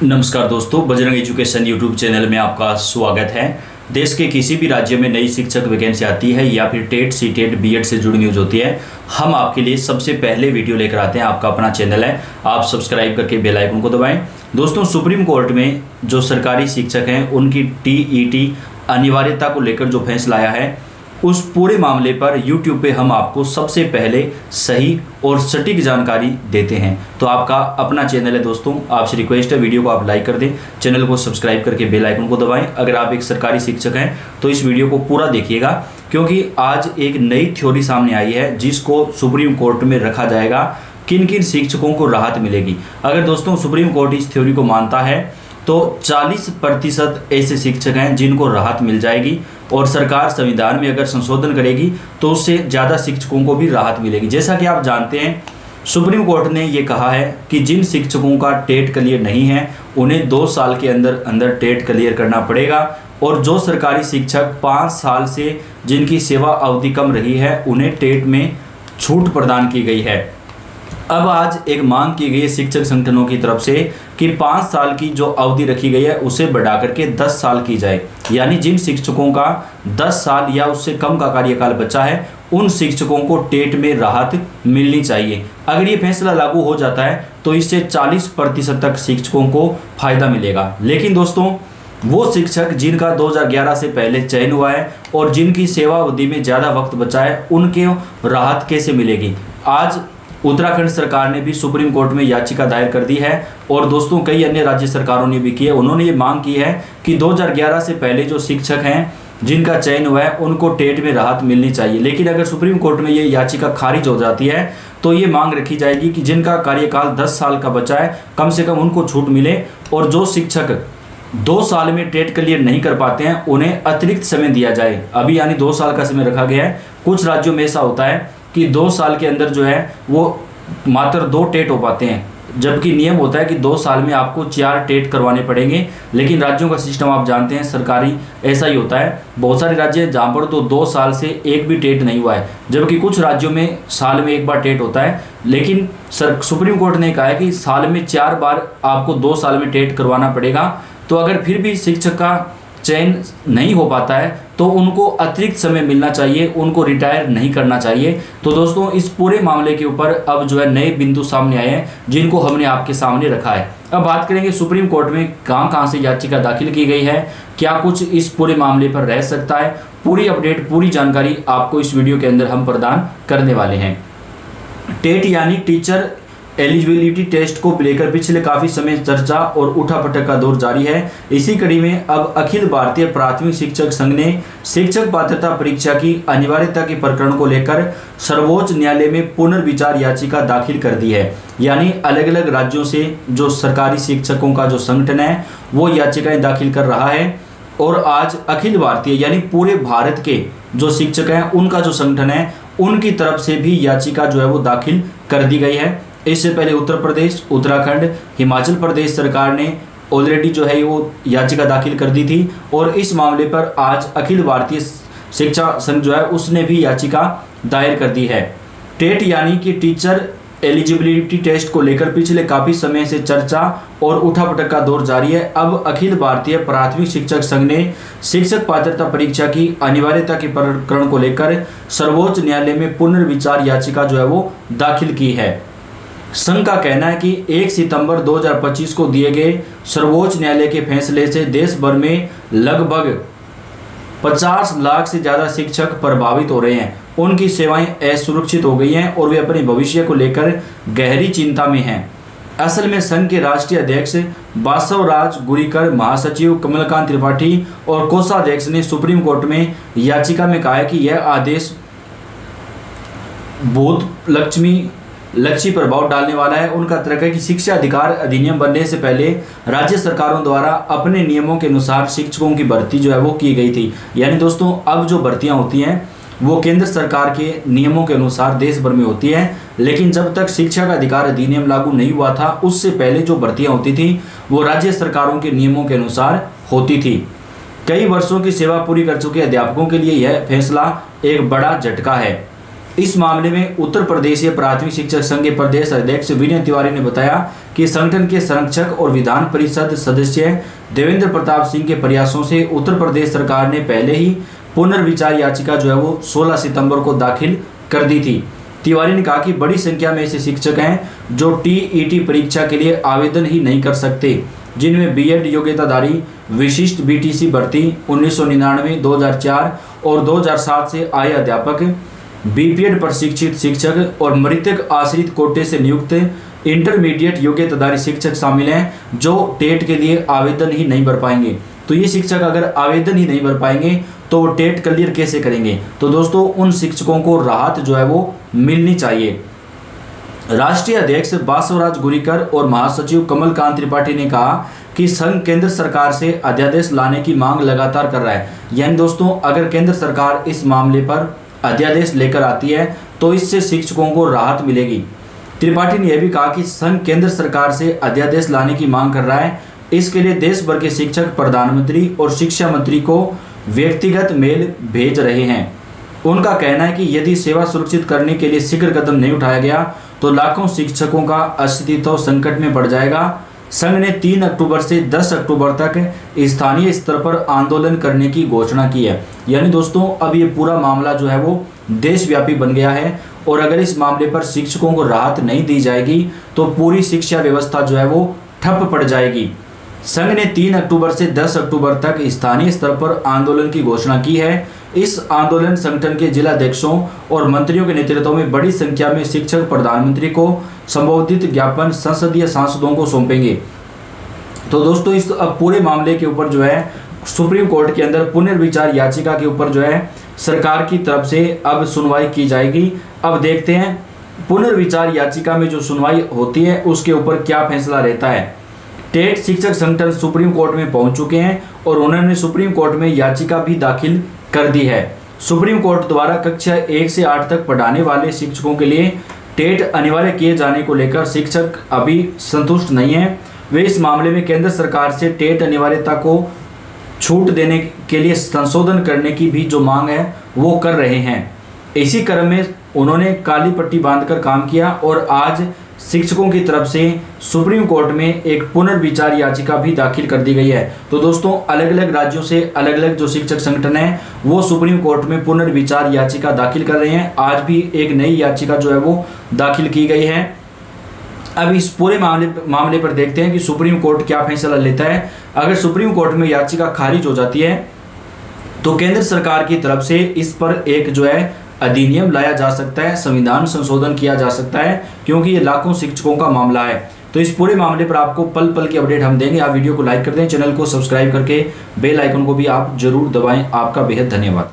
नमस्कार दोस्तों, Bajrang education YouTube channel में आपका स्वागत है। देश के किसी भी राज्य में नई शिक्षक वैकेंसी आती है या फिर टेट सीटेट बीएड से जुड़ी न्यूज होती है, हम आपके लिए सबसे पहले वीडियो लेकर आते हैं। आपका अपना चैनल है, आप सब्सक्राइब करके बेल आइकन को दबाएं। दोस्तों, सुप्रीम कोर्ट में जो सरकारी शिक्षक हैं उनकी टीईटी अनिवार्यता को लेकर जो फैसला आया है, उस पूरे मामले पर YouTube पे हम आपको सबसे पहले सही और सटीक जानकारी देते हैं। तो आपका अपना चैनल है दोस्तों, आपसे रिक्वेस्ट है वीडियो को आप लाइक कर दें, चैनल को सब्सक्राइब करके बेल आइकन को दबाएं। अगर आप एक सरकारी शिक्षक हैं तो इस वीडियो को पूरा देखिएगा, क्योंकि आज एक नई थ्योरी सामने आई है जिसको सुप्रीम कोर्ट में रखा जाएगा। किन किन शिक्षकों को राहत मिलेगी? अगर दोस्तों सुप्रीम कोर्ट इस थ्योरी को मानता है तो 40% ऐसे शिक्षक हैं जिनको राहत मिल जाएगी, और सरकार संविधान में अगर संशोधन करेगी तो उससे ज़्यादा शिक्षकों को भी राहत मिलेगी। जैसा कि आप जानते हैं, सुप्रीम कोर्ट ने ये कहा है कि जिन शिक्षकों का टेट क्लियर नहीं है उन्हें 2 साल के अंदर अंदर टेट क्लियर करना पड़ेगा, और जो सरकारी शिक्षक 5 साल से जिनकी सेवा अवधि कम रही है उन्हें टेट में छूट प्रदान की गई है। अब आज एक मांग की गई है शिक्षक संगठनों की तरफ से कि 5 साल की जो अवधि रखी गई है उसे बढ़ा करके 10 साल की जाए, यानी जिन शिक्षकों का 10 साल या उससे कम का कार्यकाल बचा है उन शिक्षकों को टेट में राहत मिलनी चाहिए। अगर ये फैसला लागू हो जाता है तो इससे 40% तक शिक्षकों को फायदा मिलेगा। लेकिन दोस्तों, वो शिक्षक जिनका 2011 से पहले चयन हुआ है और जिनकी सेवा अवधि में ज़्यादा वक्त बचा है, उनके राहत कैसे मिलेगी? आज उत्तराखंड सरकार ने भी सुप्रीम कोर्ट में याचिका दायर कर दी है, और दोस्तों कई अन्य राज्य सरकारों ने भी की है। उन्होंने ये मांग की है कि 2011 से पहले जो शिक्षक हैं जिनका चयन हुआ है उनको टेट में राहत मिलनी चाहिए। लेकिन अगर सुप्रीम कोर्ट में ये याचिका खारिज हो जाती है तो ये मांग रखी जाएगी कि जिनका कार्यकाल 10 साल का बचा है कम से कम उनको छूट मिले, और जो शिक्षक 2 साल में टेट क्लियर नहीं कर पाते हैं उन्हें अतिरिक्त समय दिया जाए। अभी यानी 2 साल का समय रखा गया है। कुछ राज्यों में ऐसा होता है कि 2 साल के अंदर जो है वो मात्र 2 टेट हो पाते हैं, जबकि नियम होता है कि 2 साल में आपको 4 टेट करवाने पड़ेंगे। लेकिन राज्यों का सिस्टम आप जानते हैं सरकारी ऐसा ही होता है। बहुत सारे राज्य हैं जहाँ पर तो 2 साल से एक भी टेट नहीं हुआ है, जबकि कुछ राज्यों में साल में 1 बार टेट होता है। लेकिन सुप्रीम कोर्ट ने कहा है कि साल में 4 बार आपको 2 साल में टेट करवाना पड़ेगा। तो अगर फिर भी शिक्षक का चयन नहीं हो पाता है तो उनको अतिरिक्त समय मिलना चाहिए, उनको रिटायर नहीं करना चाहिए। तो दोस्तों, इस पूरे मामले के ऊपर अब जो है नए बिंदु सामने आए हैं जिनको हमने आपके सामने रखा है। अब बात करेंगे सुप्रीम कोर्ट में कहां से याचिका दाखिल की गई है, क्या कुछ इस पूरे मामले पर रह सकता है। पूरी अपडेट, पूरी जानकारी आपको इस वीडियो के अंदर हम प्रदान करने वाले हैं। टेट यानी टीचर एलिजिबिलिटी टेस्ट को लेकर पिछले काफ़ी समय चर्चा और उठापटक का दौर जारी है। इसी कड़ी में अब अखिल भारतीय प्राथमिक शिक्षक संघ ने शिक्षक पात्रता परीक्षा की अनिवार्यता के प्रकरण को लेकर सर्वोच्च न्यायालय में पुनर्विचार याचिका दाखिल कर दी है। यानी अलग अलग राज्यों से जो सरकारी शिक्षकों का जो संगठन है वो याचिकाएं दाखिल कर रहा है, और आज अखिल भारतीय यानी पूरे भारत के जो शिक्षक हैं उनका जो संगठन है उनकी तरफ से भी याचिका जो है वो दाखिल कर दी गई है। इससे पहले उत्तर प्रदेश, उत्तराखंड, हिमाचल प्रदेश सरकार ने ऑलरेडी जो है वो याचिका दाखिल कर दी थी, और इस मामले पर आज अखिल भारतीय शिक्षा संघ जो है उसने भी याचिका दायर कर दी है। टेट यानी कि टीचर एलिजिबिलिटी टेस्ट को लेकर पिछले काफ़ी समय से चर्चा और उठापटक का दौर जारी है। अब अखिल भारतीय प्राथमिक शिक्षक संघ ने शिक्षक पात्रता परीक्षा की अनिवार्यता के प्रकरण को लेकर सर्वोच्च न्यायालय में पुनर्विचार याचिका जो है वो दाखिल की है। संघ का कहना है कि 1 सितंबर 2025 को दिए गए सर्वोच्च न्यायालय के फैसले से देश भर में लगभग 50 लाख से ज़्यादा शिक्षक प्रभावित हो रहे हैं। उनकी सेवाएं असुरक्षित हो गई हैं और वे अपने भविष्य को लेकर गहरी चिंता में हैं। असल में संघ के राष्ट्रीय अध्यक्ष बासवराज गुरीकर, महासचिव कमलकांत त्रिपाठी और कोषाध्यक्ष ने सुप्रीम कोर्ट में याचिका में कहा है कि यह आदेश बहुत लक्ष्य प्रभाव डालने वाला है। उनका तर्क है कि शिक्षा अधिकार अधिनियम बनने से पहले राज्य सरकारों द्वारा अपने नियमों के अनुसार शिक्षकों की भर्ती जो है वो की गई थी। यानी दोस्तों, अब जो भर्तियां होती हैं वो केंद्र सरकार के नियमों के अनुसार देश भर में होती है। लेकिन जब तक शिक्षा का अधिकार अधिनियम लागू नहीं हुआ था उससे पहले जो भर्तियां होती थी वो राज्य सरकारों के नियमों के अनुसार होती थी। कई वर्षों की सेवा पूरी कर चुके अध्यापकों के लिए यह फैसला एक बड़ा झटका है। इस मामले में उत्तर प्रदेशीय प्राथमिक शिक्षक संघ के प्रदेश अध्यक्ष विनय तिवारी ने बताया कि संगठन के संरक्षक और विधान परिषद सदस्य देवेंद्र प्रताप सिंह के प्रयासों से उत्तर प्रदेश सरकार ने पहले ही पुनर्विचार याचिका जो है वो 16 सितंबर को दाखिल कर दी थी। तिवारी ने कहा कि बड़ी संख्या में ऐसे शिक्षक हैं जो टीईटी परीक्षा के लिए आवेदन ही नहीं कर सकते, जिनमें बीएड योग्यताधारी विशिष्ट बीटीसी भर्ती 1999, 2004 और 2007 से आए अध्यापक, बीपीएड प्रशिक्षित शिक्षक और मृतक आश्रित कोटे से नियुक्त इंटरमीडिएट योग्यताधारी शिक्षक शामिल हैं जो टेट के लिए आवेदन ही नहीं भर पाएंगे। तो ये शिक्षक अगर आवेदन ही नहीं भर पाएंगे तो वो टेट क्लियर कैसे करेंगे। तो दोस्तों उन शिक्षकों को राहत जो है वो मिलनी चाहिए। राष्ट्रीय अध्यक्ष बासवराज गुरीकर और महासचिव कमलकांत त्रिपाठी ने कहा कि संघ केंद्र सरकार से अध्यादेश लाने की मांग लगातार कर रहा है। यानी दोस्तों अगर केंद्र सरकार इस मामले पर अध्यादेश लेकर आती है तो इससे शिक्षकों को राहत मिलेगी। त्रिपाठी ने यह भी कहा कि संघ केंद्र सरकार से अध्यादेश लाने की मांग कर रहा है। इसके लिए देश भर के शिक्षक प्रधानमंत्री और शिक्षा मंत्री को व्यक्तिगत मेल भेज रहे हैं। उनका कहना है कि यदि सेवा सुरक्षित करने के लिए शीघ्र कदम नहीं उठाया गया तो लाखों शिक्षकों का अस्तित्व संकट में पड़ जाएगा। संघ ने 3 अक्टूबर से 10 अक्टूबर तक स्थानीय स्तर पर आंदोलन करने की घोषणा की है। यानी दोस्तों अब ये पूरा मामला जो है वो देशव्यापी बन गया है और अगर इस मामले पर शिक्षकों को राहत नहीं दी जाएगी तो पूरी शिक्षा व्यवस्था जो है वो ठप पड़ जाएगी। संघ ने 3 अक्टूबर से 10 अक्टूबर तक स्थानीय स्तर पर आंदोलन की घोषणा की है। इस आंदोलन संगठन के जिलाध्यक्षों और मंत्रियों के नेतृत्व में बड़ी संख्या में शिक्षक प्रधानमंत्री को संबोधित ज्ञापन संसदीय सांसदों को सौंपेंगे। तो दोस्तों इस अब पूरे मामले के ऊपर जो है सुप्रीम कोर्ट के अंदर पुनर्विचार याचिका के ऊपर जो है सरकार की तरफ से अब सुनवाई की जाएगी। अब देखते हैं पुनर्विचार याचिका में जो सुनवाई होती है उसके ऊपर क्या फैसला रहता है। टेट शिक्षक संगठन सुप्रीम कोर्ट में पहुंच चुके हैं और उन्होंने सुप्रीम कोर्ट में याचिका भी दाखिल कर दी है। सुप्रीम कोर्ट द्वारा कक्षा 1 से 8 तक पढ़ाने वाले शिक्षकों के लिए टेट अनिवार्य किए जाने को लेकर शिक्षक अभी संतुष्ट नहीं हैं। वे इस मामले में केंद्र सरकार से टेट अनिवार्यता को छूट देने के लिए संशोधन करने की भी जो मांग है वो कर रहे हैं। इसी क्रम में उन्होंने काली पट्टी बांधकर काम किया और आज शिक्षकों की तरफ से सुप्रीम कोर्ट में एक पुनर्विचार याचिका भी दाखिल कर दी गई है। तो दोस्तों अलग अलग राज्यों से अलग अलग जो शिक्षक संगठन है वो सुप्रीम कोर्ट में पुनर्विचार याचिका दाखिल कर रहे हैं। आज भी एक नई याचिका जो है वो दाखिल की गई है। अब इस पूरे मामले पर देखते हैं कि सुप्रीम कोर्ट क्या फैसला लेता है। अगर सुप्रीम कोर्ट में याचिका खारिज हो जाती है तो केंद्र सरकार की तरफ से इस पर एक जो है अधिनियम लाया जा सकता है, संविधान संशोधन किया जा सकता है, क्योंकि ये लाखों शिक्षकों का मामला है। तो इस पूरे मामले पर आपको पल पल की अपडेट हम देंगे। आप वीडियो को लाइक कर दें, चैनल को सब्सक्राइब करके बेल आइकन को भी आप जरूर दबाएं। आपका बेहद धन्यवाद।